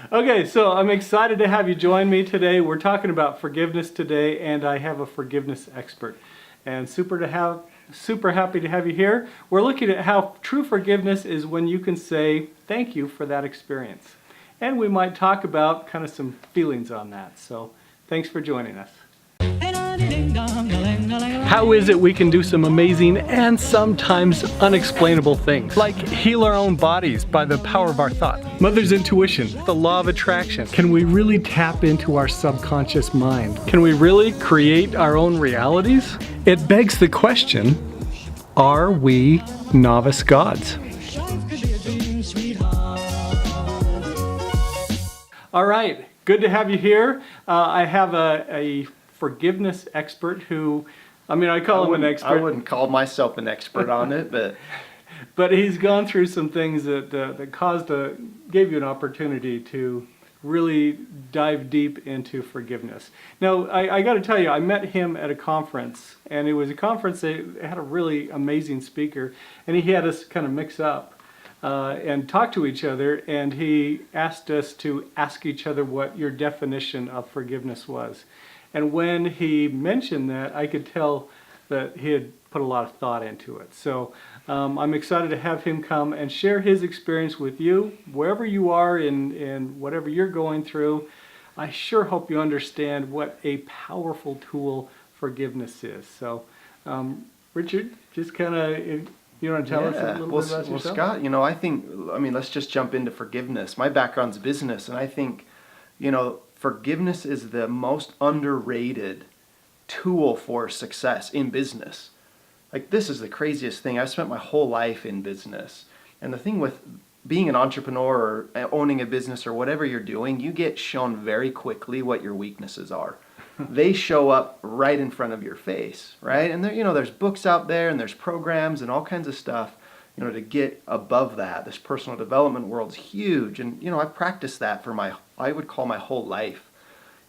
Okay, so I'm excited to have you join me today. We're talking about forgiveness today, and I have a forgiveness expert. And super happy to have you here. We're looking at how true forgiveness is when you can say thank you for that experience. And we might talk about kind of some feelings on that. So thanks for joining us. How is it we can do some amazing and sometimes unexplainable things, like heal our own bodies by the power of our thoughts? Mother's intuition, the law of attraction. Can we really tap into our subconscious mind? Can we really create our own realities? It begs the question, are we novice gods? All right, good to have you here. I have a forgiveness expert who, I call him an expert. I wouldn't call myself an expert on it, but he's gone through some things that gave you an opportunity to really dive deep into forgiveness. Now, I got to tell you, I met him at a conference, and it was a conference that had a really amazing speaker, and he had us kind of mix up and talk to each other, and he asked us to ask each other what your definition of forgiveness was. And when he mentioned that, I could tell that he had put a lot of thought into it. So I'm excited to have him come and share his experience with you, wherever you are in whatever you're going through. I sure hope you understand what a powerful tool forgiveness is. So, Richard, just kind of, you want to tell us a little bit about yourself? Well, Scott, let's just jump into forgiveness. My background's business, and I think, forgiveness is the most underrated tool for success in business. Like, this is the craziest thing. I've spent my whole life in business. And the thing with being an entrepreneur or owning a business or whatever you're doing, you get shown very quickly what your weaknesses are. They show up right in front of your face, right? And there's books out there and there's programs and all kinds of stuff, to get above that. This personal development world's huge. And, I've practiced that for I would call my whole life.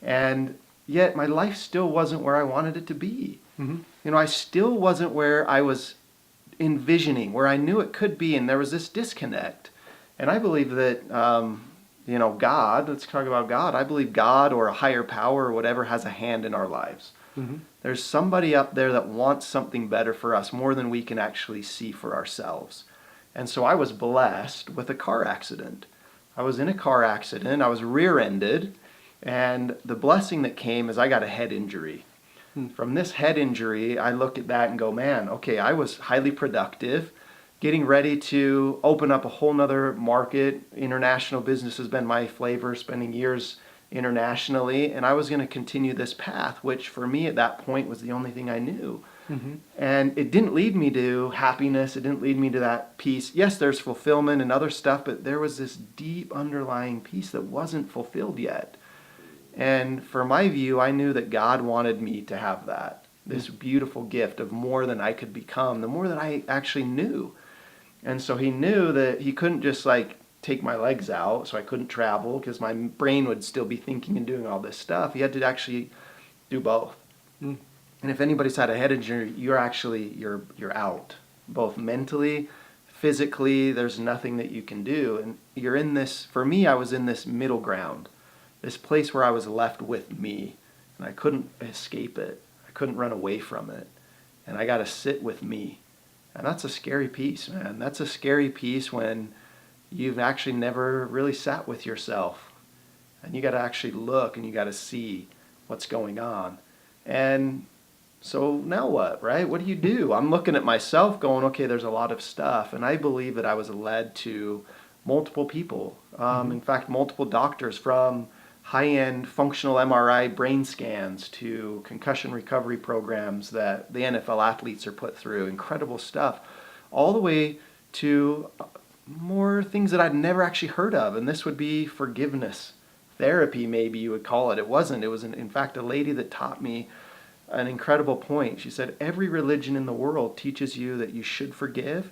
And yet my life still wasn't where I wanted it to be. Mm-hmm. I still wasn't where I was envisioning, where I knew it could be, and there was this disconnect. And I believe that, God, let's talk about God. I believe God or a higher power or whatever has a hand in our lives. Mm-hmm. There's somebody up there that wants something better for us, more than we can actually see for ourselves. And so I was blessed with a car accident. I was in a car accident. I was rear-ended. And the blessing that came is I got a head injury. From this head injury, I look at that and go, man, okay, I was highly productive, getting ready to open up a whole nother market. International business has been my flavor, spending years internationally, and I was going to continue this path, which for me at that point was the only thing I knew. Mm-hmm. And it didn't lead me to happiness. It didn't lead me to that peace. Yes, there's fulfillment and other stuff, but there was this deep underlying peace that wasn't fulfilled yet. And for my view, I knew that God wanted me to have that, this beautiful gift of more than I could become, the more that I actually knew. And so he knew that he couldn't just take my legs out so I couldn't travel, because my brain would still be thinking and doing all this stuff. He had to actually do both. Mm. And if anybody's had a head injury, you're out, both mentally, physically. There's nothing that you can do. And you're in this, for me, I was in this middle ground. This place where I was left with me, and I couldn't escape it. I couldn't run away from it. And I got to sit with me. And that's a scary piece, man. That's a scary piece when you've actually never really sat with yourself. And you got to actually look and you got to see what's going on. And so now what, right? What do? I'm looking at myself going, okay, there's a lot of stuff. And I believe that I was led to multiple people. In fact, multiple doctors, from high-end functional MRI brain scans to concussion recovery programs that the NFL athletes are put through, incredible stuff, all the way to more things that I'd never actually heard of. And this would be forgiveness therapy, maybe you would call it. It wasn't. It was, in fact, a lady that taught me an incredible point. She said, every religion in the world teaches you that you should forgive,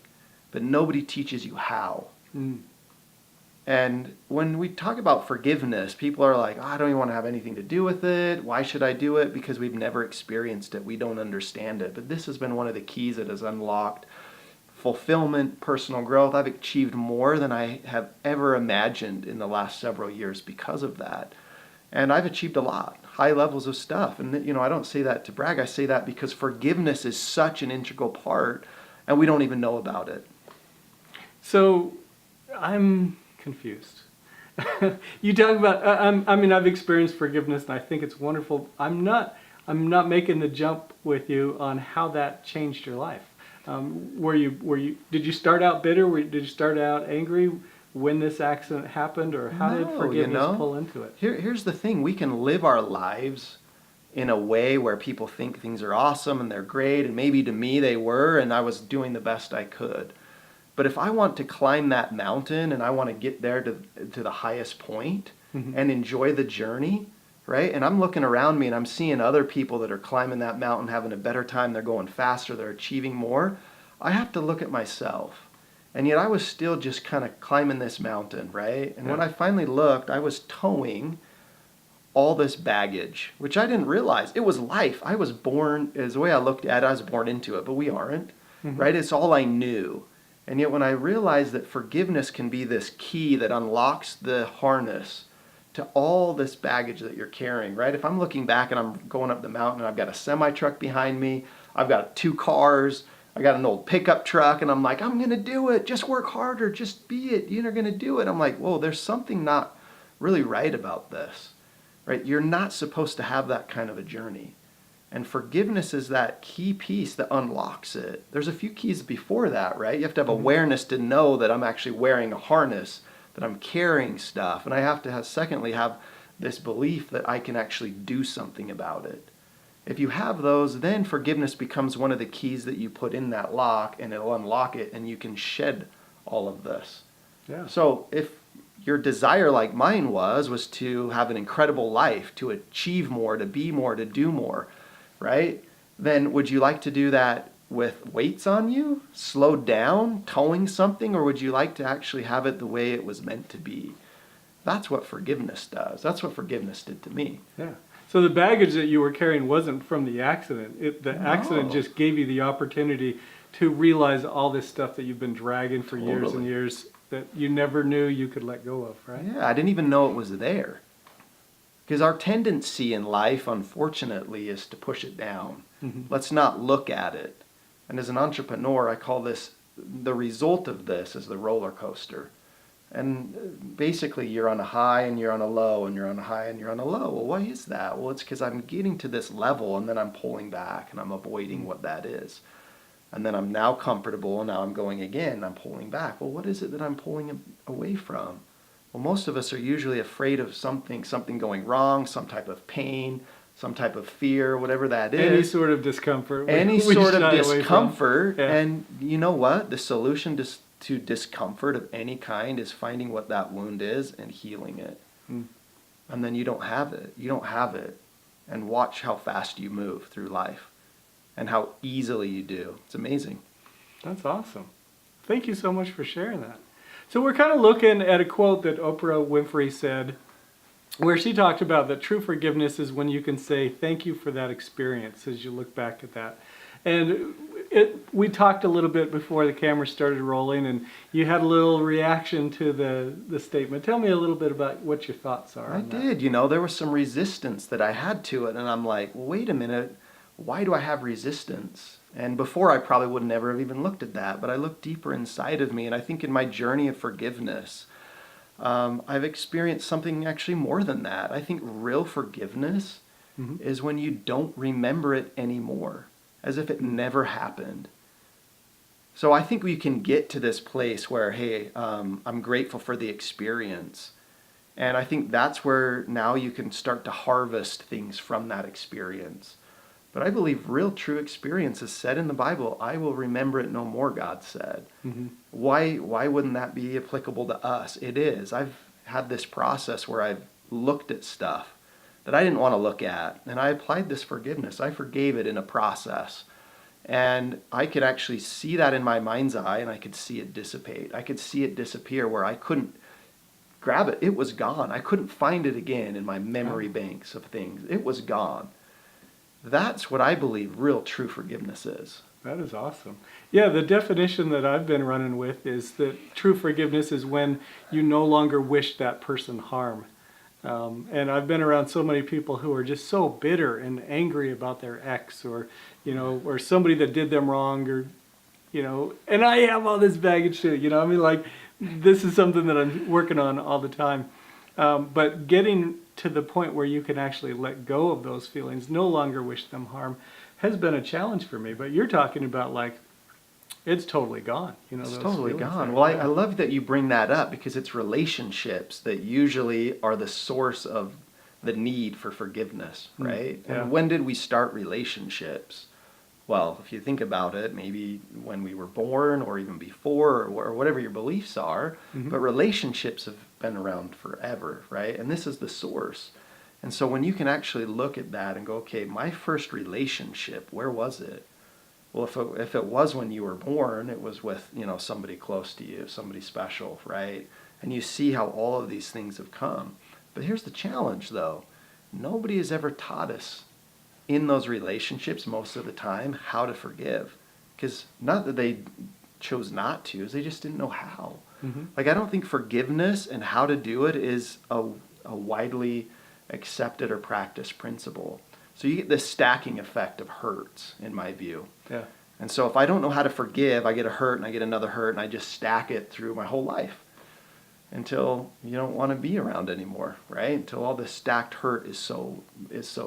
but nobody teaches you how. Mm. And when we talk about forgiveness, people are like, I don't even want to have anything to do with it. Why should I do it? Because we've never experienced it. We don't understand it. But this has been one of the keys that has unlocked fulfillment, personal growth. I've achieved more than I have ever imagined in the last several years because of that. And I've achieved a lot, high levels of stuff. And, I don't say that to brag. I say that because forgiveness is such an integral part, and we don't even know about it. So I'm confused. You talk about, I've experienced forgiveness, and I think it's wonderful. I'm not making the jump with you on how that changed your life. Did you start out bitter? Did you start out angry when this accident happened, or how did forgiveness pull into it? Here's the thing. We can live our lives in a way where people think things are awesome and they're great, and maybe to me they were, and I was doing the best I could. But if I want to climb that mountain and I want to get there to the highest point and enjoy the journey, right? And I'm looking around me and I'm seeing other people that are climbing that mountain, having a better time, they're going faster, they're achieving more. I have to look at myself. And yet I was still just kind of climbing this mountain, right? And when I finally looked, I was towing all this baggage, which I didn't realize. It was life. I was born, as the way I looked at it, I was born into it, but we aren't, right? It's all I knew. And yet when I realized that forgiveness can be this key that unlocks the harness to all this baggage that you're carrying, right? If I'm looking back and I'm going up the mountain and I've got a semi-truck behind me, I've got 2 cars, I got an old pickup truck, and I'm like, I'm going to do it. Just work harder. Just be it. You're going to do it. I'm like, whoa, there's something not really right about this, right? You're not supposed to have that kind of a journey. And forgiveness is that key piece that unlocks it. There's a few keys before that, right? You have to have awareness to know that I'm actually wearing a harness, that I'm carrying stuff. And I have to secondly, have this belief that I can actually do something about it. If you have those, then forgiveness becomes one of the keys that you put in that lock, and it'll unlock it, and you can shed all of this. Yeah. So if your desire, like mine was to have an incredible life, to achieve more, to be more, to do more, right? Then would you like to do that with weights on you, slowed down, towing something, or would you like to actually have it the way it was meant to be? That's what forgiveness does. That's what forgiveness did to me. Yeah. So the baggage that you were carrying wasn't from the accident. The accident just gave you the opportunity to realize all this stuff that you've been dragging for years and years that you never knew you could let go of, right? Yeah, I didn't even know it was there. Because our tendency in life, unfortunately, is to push it down. Let's not look at it. And as an entrepreneur, I call this, the result of this is the roller coaster. And basically, you're on a high and you're on a low, and you're on a high and you're on a low. Well, why is that? Well, it's because I'm getting to this level, and then I'm pulling back, and I'm avoiding what that is. And then I'm now comfortable, and now I'm going again, and I'm pulling back. Well, what is it that I'm pulling away from? Well, most of us are usually afraid of something going wrong, some type of pain, some type of fear, whatever that is. Any sort of discomfort. Any sort of discomfort. Yeah. And you know what? The solution to discomfort of any kind is finding what that wound is and healing it. And then you don't have it. You don't have it. And watch how fast you move through life and how easily you do. It's amazing. That's awesome. Thank you so much for sharing that. So we're kind of looking at a quote that Oprah Winfrey said, where she talked about that true forgiveness is when you can say thank you for that experience as you look back at that. And we talked a little bit before the camera started rolling, and you had a little reaction to the statement. Tell me a little bit about what your thoughts are. I did. There was some resistance that I had to it, and I'm like, well, wait a minute, why do I have resistance? And before, I probably would never have even looked at that, but I looked deeper inside of me, and I think in my journey of forgiveness, I've experienced something actually more than that. I think real forgiveness is when you don't remember it anymore, as if it never happened. So I think we can get to this place where, hey, I'm grateful for the experience. And I think that's where now you can start to harvest things from that experience. But I believe real true experience is said in the Bible, I will remember it no more, God said. Why wouldn't that be applicable to us? It is. I've had this process where I've looked at stuff that I didn't want to look at, and I applied this forgiveness. I forgave it in a process. And I could actually see that in my mind's eye, and I could see it dissipate. I could see it disappear where I couldn't grab it. It was gone. I couldn't find it again in my memory banks of things. It was gone. That's what I believe real true forgiveness is. That is awesome. Yeah, the definition that I've been running with is that true forgiveness is when you no longer wish that person harm. And I've been around so many people who are just so bitter and angry about their ex, or, or somebody that did them wrong, or, and I have all this baggage too, I mean, like, this is something that I'm working on all the time. But getting to the point where you can actually let go of those feelings, no longer wish them harm, has been a challenge for me. But you're talking about, like, it's totally gone. It's those totally feelings gone. there. Well, Yeah. I love that you bring that up because it's relationships that usually are the source of the need for forgiveness, right? Yeah. And when did we start relationships? Well, if you think about it, maybe when we were born or even before, or whatever your beliefs are, but relationships have been around forever, right? And this is the source. And so when you can actually look at that and go, okay, my first relationship, where was it? Well, if it was when you were born, it was with, somebody close to you, somebody special, right? And you see how all of these things have come. But here's the challenge, though. Nobody has ever taught us in those relationships most of the time how to forgive. Because not that they chose not to, is they just didn't know how. Like, I don't think forgiveness and how to do it is a widely accepted or practiced principle. So you get this stacking effect of hurts, in my view. Yeah. And so if I don't know how to forgive, I get a hurt and I get another hurt and I just stack it through my whole life until you don't want to be around anymore, right? Until all this stacked hurt is so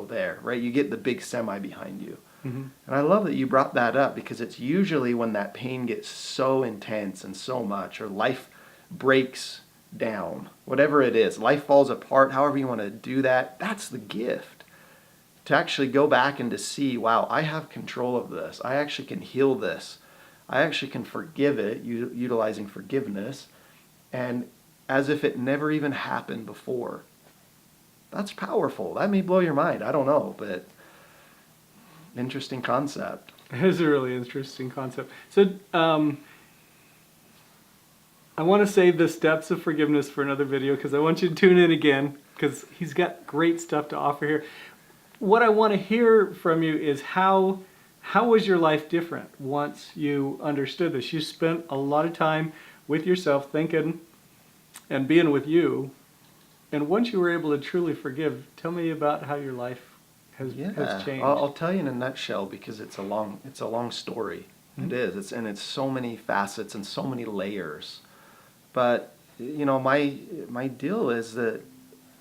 there, right? You get the big semi behind you. And I love that you brought that up because it's usually when that pain gets so intense and so much, or life breaks down, whatever it is, life falls apart, however you want to do that, that's the gift. To actually go back and to see, wow, I have control of this. I actually can heal this. I actually can forgive it, utilizing forgiveness, and as if it never even happened before. That's powerful. That may blow your mind. I don't know, but interesting concept. It is a really interesting concept. So I want to save the steps of forgiveness for another video because I want you to tune in again because he's got great stuff to offer here. What I want to hear from you is how was your life different once you understood this? You spent a lot of time with yourself thinking and being with you. And once you were able to truly forgive, tell me about how your life has changed. I'll tell you in a nutshell because it's a long story. It is. It's so many facets and so many layers. But my deal is that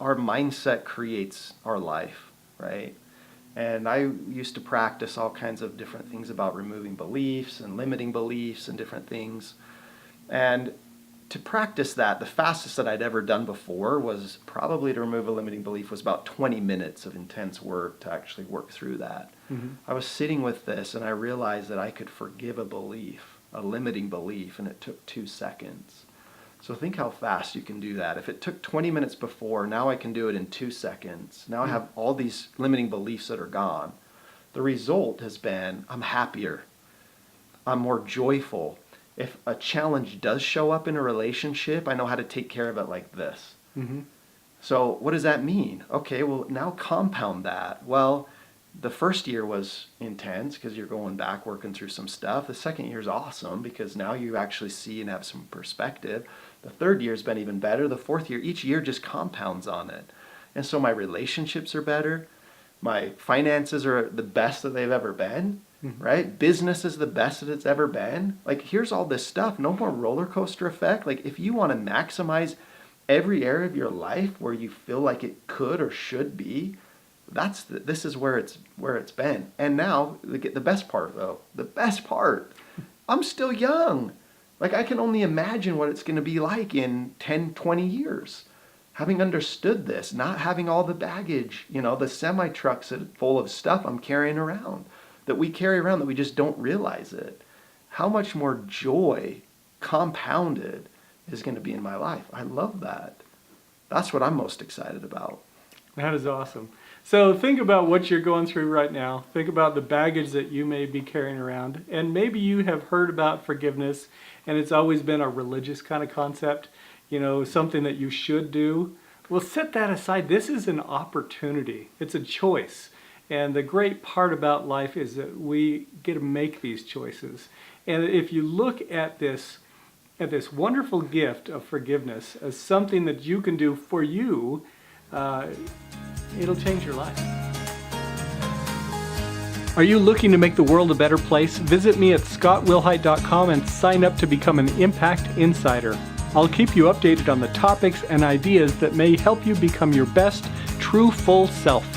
our mindset creates our life, right? And I used to practice all kinds of different things about removing beliefs and limiting beliefs and different things. And to practice that, the fastest that I'd ever done before was probably to remove a limiting belief was about 20 minutes of intense work to actually work through that. I was sitting with this and I realized that I could forgive a belief, a limiting belief, and it took 2 seconds. So think how fast you can do that. If it took 20 minutes before, now I can do it in 2 seconds. Now I have all these limiting beliefs that are gone. The result has been I'm happier. I'm more joyful. If a challenge does show up in a relationship, I know how to take care of it like this. So what does that mean? Okay, well, now compound that. Well, the first year was intense because you're going back, working through some stuff. The second year is awesome because now you actually see and have some perspective. The third year's been even better. The fourth year, each year just compounds on it. And so my relationships are better. My finances are the best that they've ever been, right? Business is the best that it's ever been. Like, here's all this stuff. No more roller coaster effect. Like, if you want to maximize every area of your life where you feel like it could or should be, this is where it's been. And now, the best part, though, the best part, I'm still young. Like, I can only imagine what it's going to be like in 10, 20 years. Having understood this, not having all the baggage, the semi-trucks full of stuff I'm carrying around, that we carry around that we just don't realize it. How much more joy, compounded, is going to be in my life. I love that. That's what I'm most excited about. That is awesome. So think about what you're going through right now. Think about the baggage that you may be carrying around. And maybe you have heard about forgiveness and it's always been a religious kind of concept, something that you should do. Well, set that aside. This is an opportunity. It's a choice. And the great part about life is that we get to make these choices. And if you look at this wonderful gift of forgiveness as something that you can do for you, it'll change your life. Are you looking to make the world a better place? Visit me at scottwilhite.com and sign up to become an Impact Insider. I'll keep you updated on the topics and ideas that may help you become your best, true, full self.